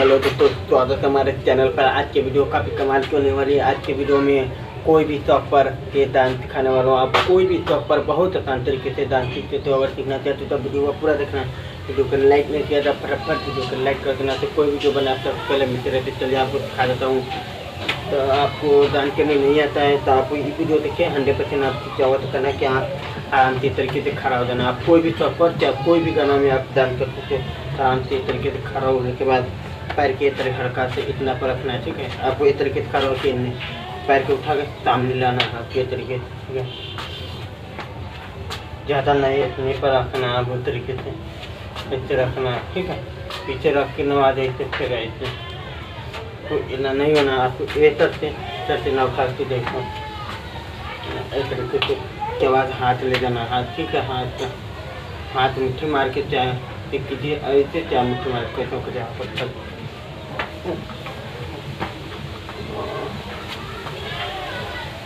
Hello दोस्तों, स्वागत है हमारे चैनल पर। आज के वीडियो काफ़ी कमाल की होने वाली है। आज के वीडियो में कोई भी शौक पर ये डांस सिखाने वाला हूँ। आप कोई भी शौक पर बहुत आसान तरीके से डांस सीखते हो। अगर सीखना चाहते हो तो वीडियो को पूरा देखना। वीडियो को लाइक नहीं किया था, फटाफट वीडियो को लाइक कर देना। तो कोई वीडियो बनाते सबसे पहले मिलते रहते, चलिए आपको सिखा देता हूँ। तो आपको डांस करने नहीं आता है तो आप ये वीडियो देखिए, 100% आप सीख जाओगे। तो करना कि आप आराम से तरीके से खड़ा हो जाना। आप कोई भी शौक पर चाहे कोई भी गाना में आप डांस कर सकते हो। आराम से तरीके से खड़ा होने के बाद पैर के तरह हरकत से इतना पर रखना है, ठीक है। आपको इस तरीके से खड़ा होकर पैर को उठा के सामने लाना है आपके तरीके से, ठीक है। ज़्यादा नहीं, इतने पर रखना है आपको तरीके से, ऐसे रखना है, ठीक है। पीछे रख के नवा दे सकते ऐसे, तो इतना नहीं होना। आपको ये तरह ना उठा के देखो इस तरीके से। के बाद हाथ ले जाना, हाथ, ठीक है। हाथ मुट्ठी मार के चाहे कीजिए ऐसे, चाहे मुट्ठी मार के तो जहाँ पर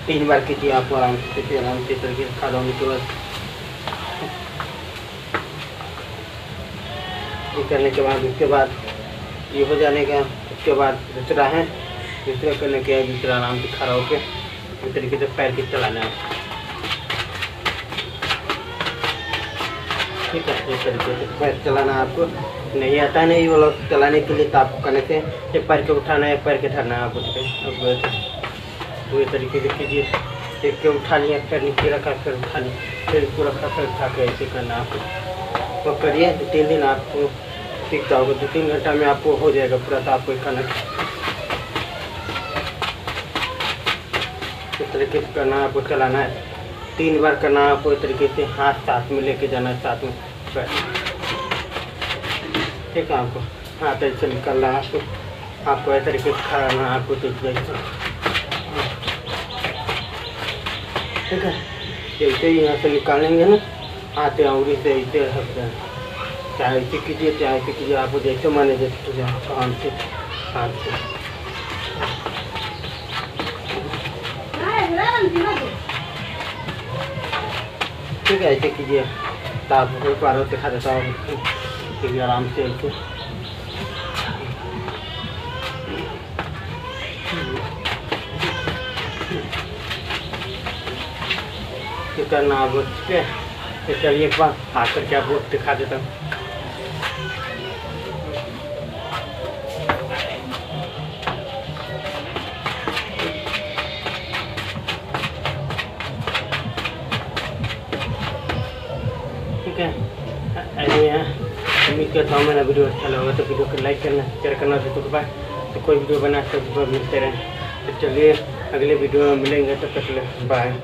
3 बार कीजिए। आपको आराम से तरीके से खड़ा होने के बाद ये करने के बाद उसके बाद ये हो जाने का। उसके बाद दूसरा है, दूसरा करने के बाद दूसरा आराम से खड़ा होकर इस तरीके से पैर के चलाना है, ठीक है। इस तरीके से पैर चलाना आपको नहीं आता है, नहीं वो चलाने के लिए तो आपको करने से एक पैर के उठाना है, एक पैर के धरना है आपको, ठीक है। तो ये तरीके से कीजिए। एक के उठा लिया, फिर नीचे रखा, फिर उठा लिया, फिर इसको रखा, फिर उठा के ऐसे करना आपको। तो करिए 2-3 दिन आपको सीख जाओगे। 2-3 घंटा में आपको हो जाएगा पूरा। तो आपको करना इस तरीके से करना है, आपको चलाना है 3 बार करना है आपको। इस तरीके से हाथ साथ में लेके जाना है, साथ में, ठीक है। आपको हाथ ऐसे निकालना है, आपको इस तरीके से खड़ा रहना है आपको, ठीक है। जैसे ही यहाँ से निकालेंगे ना हाथ अंगुली से ऐसे रख देना, चाहे ऐसे कीजिए चाहे ऐसे कीजिए, आपको जैसे माने जैसे काम से हाथ से, ठीक है। ऐसे कीजिए तो आपको एक बार दिखा देता हूँ, ठीक है। आराम से ऐसे करना आपको, ठीक है। तो चलिए एक बार हाथ करके आपको दिखा देता हूँ। ठीक है, ऐसे है। उम्मीद करता हूँ मेरा वीडियो अच्छा लगा तो वीडियो को लाइक करना, शेयर करना। तो कोई वीडियो बना तो मिलते रहें। तो चलिए अगले वीडियो में मिलेंगे, तब तक बाय।